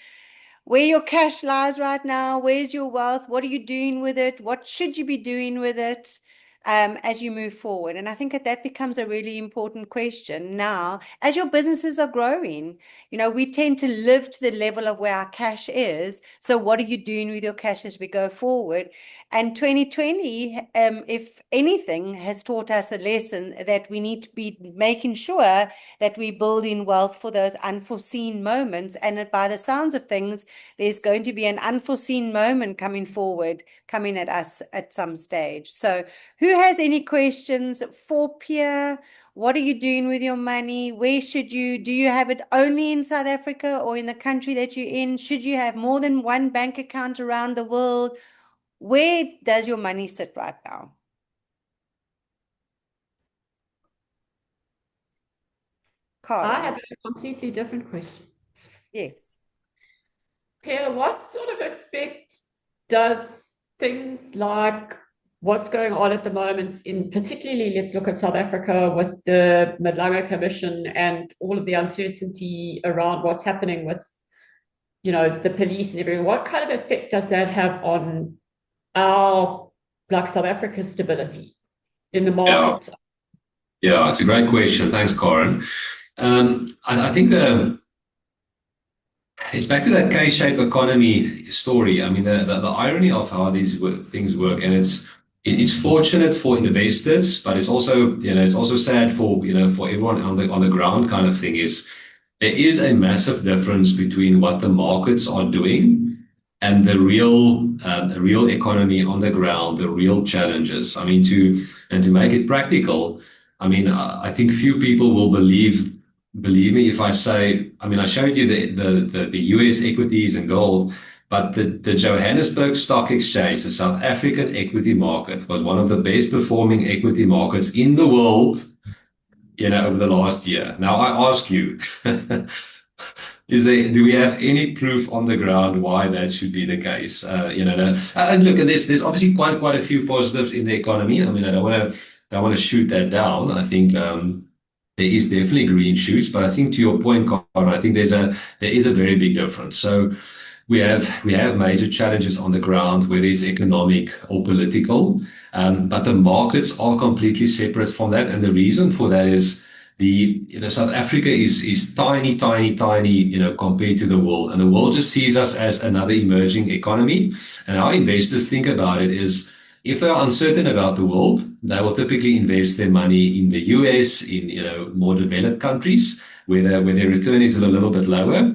where your cash lies right now. Where's your wealth? What are you doing with it? What should you be doing with it as you move forward? And I think that becomes a really important question now as your businesses are growing. We tend to live to the level of where our cash is. So what are you doing with your cash as we go forward? And 2020, if anything, has taught us a lesson that we need to be making sure that we build in wealth for those unforeseen moments. And by the sounds of things, there's going to be an unforeseen moment coming at us at some stage. So who has any questions for Pierre? What are you doing with your money? Do you have it only in South Africa or in the country that you're in? Should you have more than one bank account around the world? Where does your money sit right now? I Karen. have a completely different question. Yes. Pierre, what sort of effect does things like what's going on at the moment in particularly, let's look at South Africa with the Muller Commission and all of the uncertainty around what's happening with, the police and everything. What kind of effect does that have on our, like South Africa's stability in the market? Yeah, it's a great question. Thanks, Karen. I think it's back to that K-shaped economy story. I mean, the irony of how these things work, and it's fortunate for investors, but it's also sad for for everyone on the ground kind of thing. Is there is a massive difference between what the markets are doing and the real economy on the ground, the real challenges. I mean, to make it practical, I mean, I think few people will believe me if I say, I mean, I showed you the US equities and gold, but the Johannesburg Stock Exchange, the South African equity market, was one of the best performing equity markets in the world, over the last year. Now I ask you, do we have any proof on the ground why that should be the case? And look, and there's obviously quite a few positives in the economy. I mean, I don't want to shoot that down. I think there is definitely green shoots, but I think to your point, Conor, I think there is a very big difference. So we have major challenges on the ground, whether it's economic or political, but the markets are completely separate from that. And the reason for that is South Africa is tiny, compared to the world, and the world just sees us as another emerging economy. And how investors think about it is, if they're uncertain about the world, they will typically invest their money in the US, in more developed countries where their return is a little bit lower.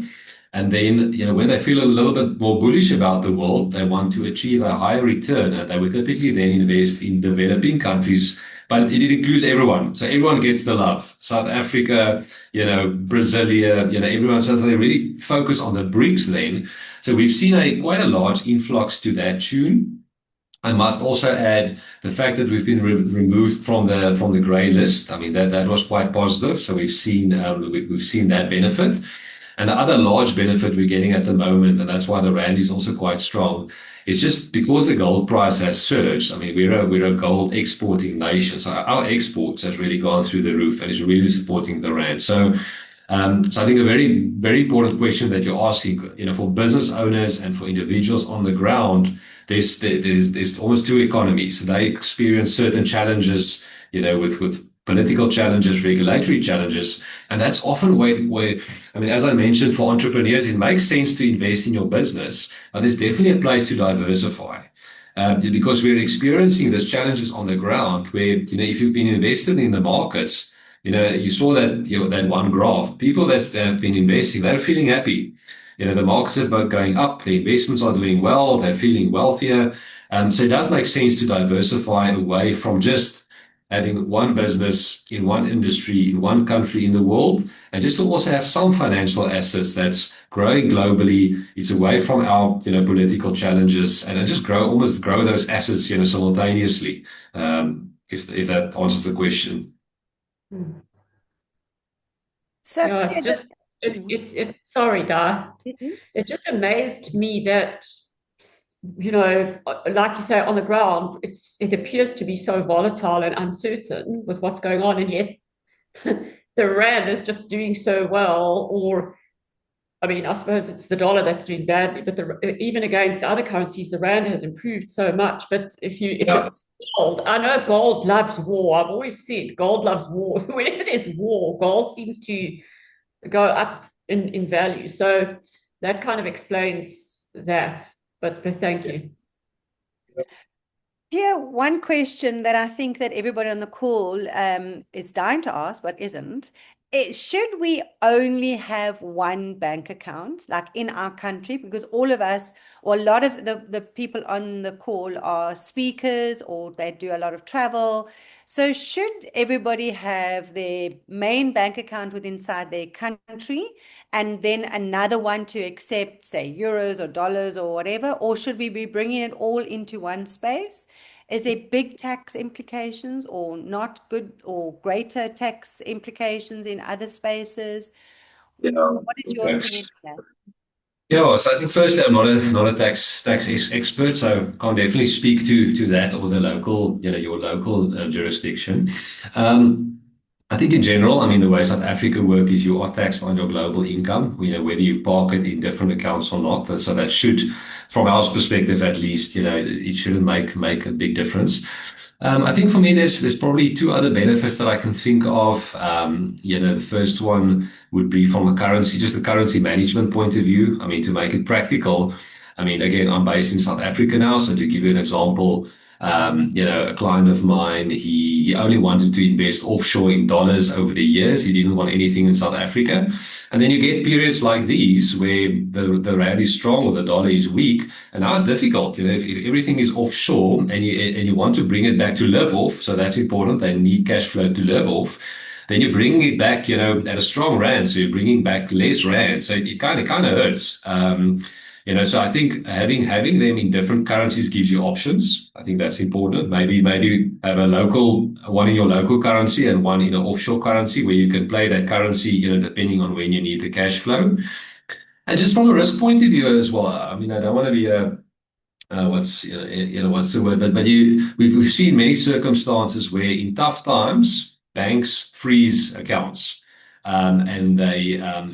And then, when they feel a little bit more bullish about the world, they want to achieve a higher return. And they would typically then invest in developing countries, but it includes everyone. So everyone gets the love. South Africa, Brasilia, everyone. So they really focus on the BRICS then. So we've seen quite a large influx to that tune. I must also add the fact that we've been removed from the grey list. I mean, that was quite positive. So we've seen that benefit. And the other large benefit we're getting at the moment, and that's why the rand is also quite strong, is just because the gold price has surged. I mean, we're a gold exporting nation, so our exports has really gone through the roof and is really supporting the rand. So I think a very, very important question that you're asking, for business owners and for individuals on the ground, there's almost two economies. They experience certain challenges, with political challenges, regulatory challenges. And that's often where, I mean, as I mentioned, for entrepreneurs, it makes sense to invest in your business, but there's definitely a place to diversify. Because we're experiencing these challenges on the ground where, if you've been invested in the markets, you saw that, that one graph, people that have been investing, they're feeling happy. The markets are both going up, the investments are doing well, they're feeling wealthier. So it does make sense to diversify away from just having one business in one industry, in one country in the world, and just to also have some financial assets that's growing globally. It's away from our, political challenges, and just almost grow those assets, simultaneously. If that answers the question. Hmm. So, Yeah, Pierre, it's just sorry, Di. Mhm. It just amazed me that, like you say, on the ground, it appears to be so volatile and uncertain with what's going on, and yet the rand is just doing so well. Or, I mean, I suppose it's the dollar that's doing badly, but even against other currencies, the rand has improved so much. But if Yeah. it's gold, I know gold loves war. I've always said gold loves war. Whenever there's war, gold seems to go up in value. So that kind of explains that. But thank you. Here, one question that I think that everybody on the call is dying to ask, but isn't. Should we only have one bank account, like in our country? Because all of us, or a lot of the people on the call are speakers or they do a lot of travel. So should everybody have their main bank account within inside their country and then another one to accept, say, euros or dollars or whatever? Or should we be bringing it all into one space? Is there big tax implications or not good or greater tax implications in other spaces? Yeah. What is your opinion Thanks. on that? Yeah, so I think firstly, I'm not a tax expert, so can't definitely speak to that or the local, your local jurisdiction. Um, I think in general, I mean, the way South Africa work is you are taxed on your global income, whether you park it in different accounts or not. So that should, from our perspective at least, it shouldn't make a big difference. I think for me, there's probably two other benefits that I can think of. The first one would be from a currency, just the currency management point of view. I mean, to make it practical, I mean, again, I'm based in South Africa now, so to give you an example, a client of mine, he only wanted to invest offshore in dollars over the years. He didn't want anything in South Africa. And then you get periods like these where the rand is strong or the dollar is weak, and now it's difficult. If everything is offshore and you want to bring it back to live off, so that's important. They need cash flow to live off. Then you're bringing it back, at a strong rand, so you're bringing back less rand. So it kind of hurts. So I think having them in different currencies gives you options. I think that's important. Maybe have a local one in your local currency and one in an offshore currency where you can play that currency, depending on when you need the cash flow. And just from a risk point of view as well. I mean, I don't want to be a what's the word? But we've seen many circumstances where in tough times banks freeze accounts, and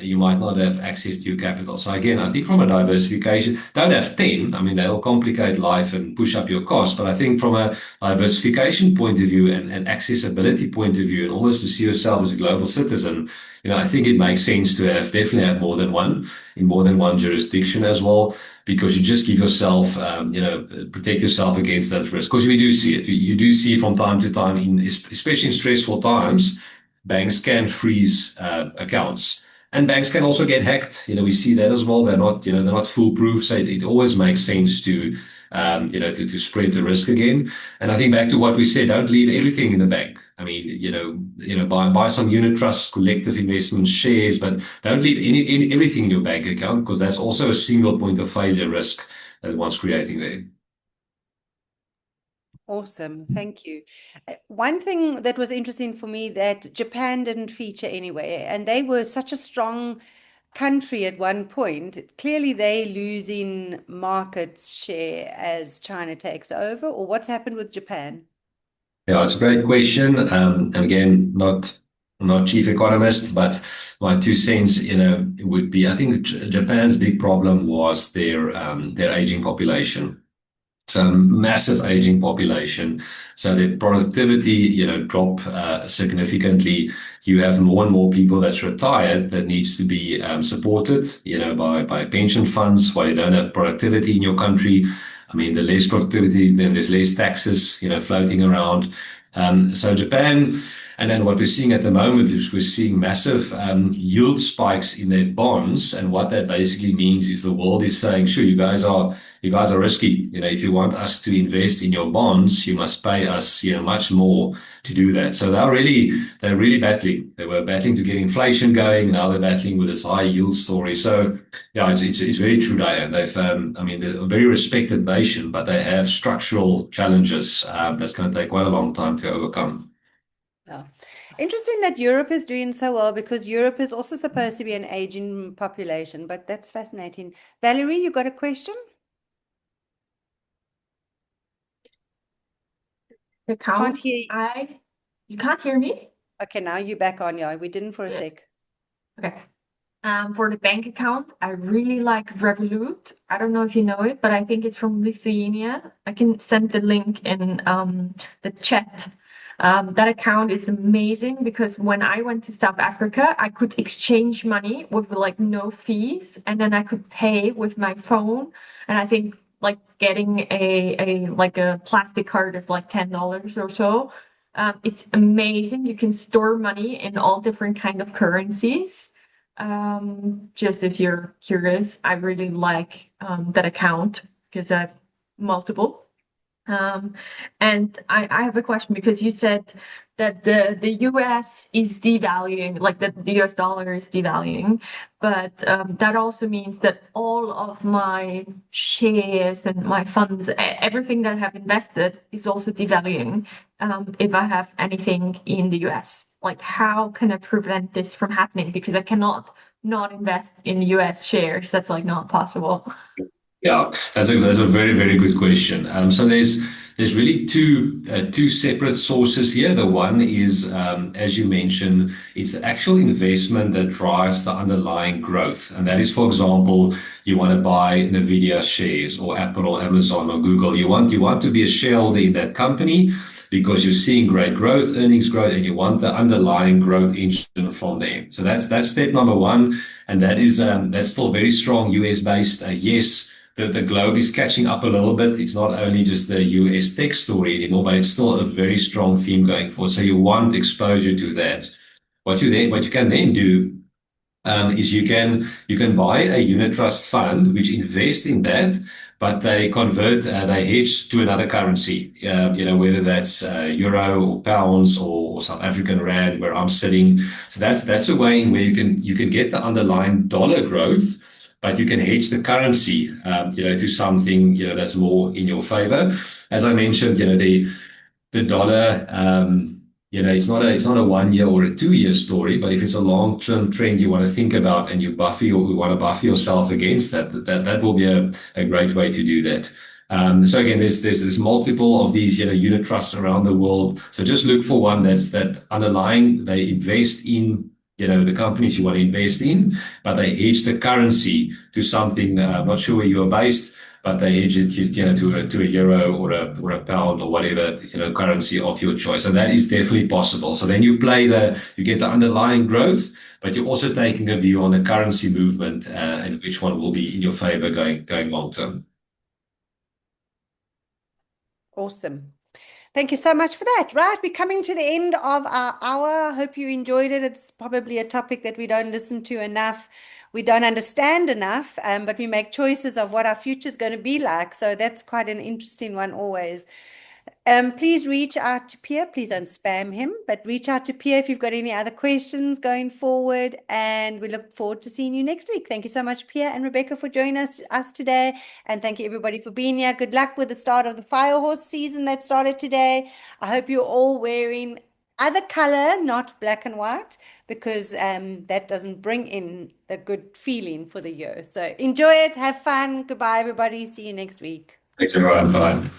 you might not have access to your capital. So again, I think from a diversification, don't have 10. I mean, they'll complicate life and push up your costs. But I think from a diversification point of view and accessibility point of view, and almost to see yourself as a global citizen, I think it makes sense to definitely have more than one in more than one jurisdiction as well, because you just give yourself, protect yourself against that risk. Because we do see it. You do see from time to time, especially in stressful times, banks can freeze accounts. And banks can also get hacked. We see that as well. They're not foolproof. So it always makes sense to to spread the risk again. And I think back to what we said, don't leave everything in the bank. I mean, buy some unit trusts, collective investments, shares, but don't leave everything in your bank account, because that's also a single point of failure risk that one's creating there. Awesome. Thank you. One thing that was interesting for me that Japan didn't feature anywhere, and they were such a strong country at one point. Clearly, they losing market share as China takes over, or what's happened with Japan? Yeah, it's a great question. And again, not chief economist, but my 2 cents, it would be, I think Japan's big problem was their aging population. So massive aging population. So their productivity, drop significantly. You have more and more people that's retired that needs to be supported, by pension funds while you don't have productivity in your country. I mean, the less productivity, then there's less taxes, floating around. So Japan, And then what we're seeing at the moment is we're seeing massive yield spikes in their bonds. And what that basically means is the world is saying, sure, you guys are risky. If you want us to invest in your bonds, you must pay us, much more to do that. So they're really battling. They were battling to get inflation going. Now they're battling with this high yield story. So yeah, it's very true, Diane. They're a very respected nation, but they have structural challenges that's going to take quite a long time to overcome. Yeah. Interesting that Europe is doing so well because Europe is also supposed to be an aging population, but that's fascinating. Valerie, you got a question? Can't hear you. You can't hear me? Okay, now you're back on. Yeah, we didn't for a sec. Okay. For the bank account, I really like Revolut. I don't know if you know it, but I think it's from Lithuania. I can send the link in the chat. That account is amazing because when I went to South Africa, I could exchange money with like no fees, and then I could pay with my phone. And I think like getting a plastic card is like $10 or so. It's amazing. You can store money in all different kind of currencies. Just if you're curious, I really like that account because I have multiple. And I have a question because you said that the US is devaluing, like that the US dollar is devaluing, but that also means that all of my shares and my funds, everything that I have invested is also devaluing if I have anything in the US. Like, how can I prevent this from happening? Because I cannot not invest in US shares. That's like not possible. Yeah, that's a very, very good question. So there's really two separate sources here. The one is, as you mentioned, it's the actual investment that drives the underlying growth, and that is, for example, you want to buy Nvidia shares or Apple or Amazon or Google. You want to be a shareholder in that company because you're seeing great growth, earnings growth, and you want the underlying growth engine from there. So that's step number one, and that's still very strong US based. Yes. The globe is catching up a little bit. It's not only just the US tech story anymore, but it's still a very strong theme going forward. So you want exposure to that. What you can then do is you can buy a unit trust fund which invests in that, but they hedge to another currency. Whether that's euro or pounds or South African rand, where I'm sitting. So that's a way in where you can get the underlying dollar growth, but you can hedge the currency, to something that's more in your favor. As I mentioned, the dollar, it's not a 1 year or a 2 year story, but if it's a long-term trend you want to think about and you want to buffer yourself against that will be a great way to do that. So again, there's multiple of these unit trusts around the world. So just look for one that underlying they invest in the companies you want to invest in, but they hedge the currency to something. I'm not sure where you are based, but they hedge it, to a euro or a pound or whatever, currency of your choice. So that is definitely possible. So then you get the underlying growth, but you're also taking a view on the currency movement, and which one will be in your favor going long term. Awesome. Thank you so much for that. Right, we're coming to the end of our hour. Hope you enjoyed it. It's probably a topic that we don't listen to enough. We don't understand enough, but we make choices of what our future is going to be like. So that's quite an interesting one always. Please reach out to Pierre. Please don't spam him, but reach out to Pierre if you've got any other questions going forward. And we look forward to seeing you next week. Thank you so much, Pierre and Rebecca, for joining us today. And thank you, everybody, for being here. Good luck with the start of the Firehorse season that started today. I hope you're all wearing other color, not black and white, because that doesn't bring in the good feeling for the year. So enjoy it. Have fun. Goodbye, everybody. See you next week. Thanks, everyone. Bye.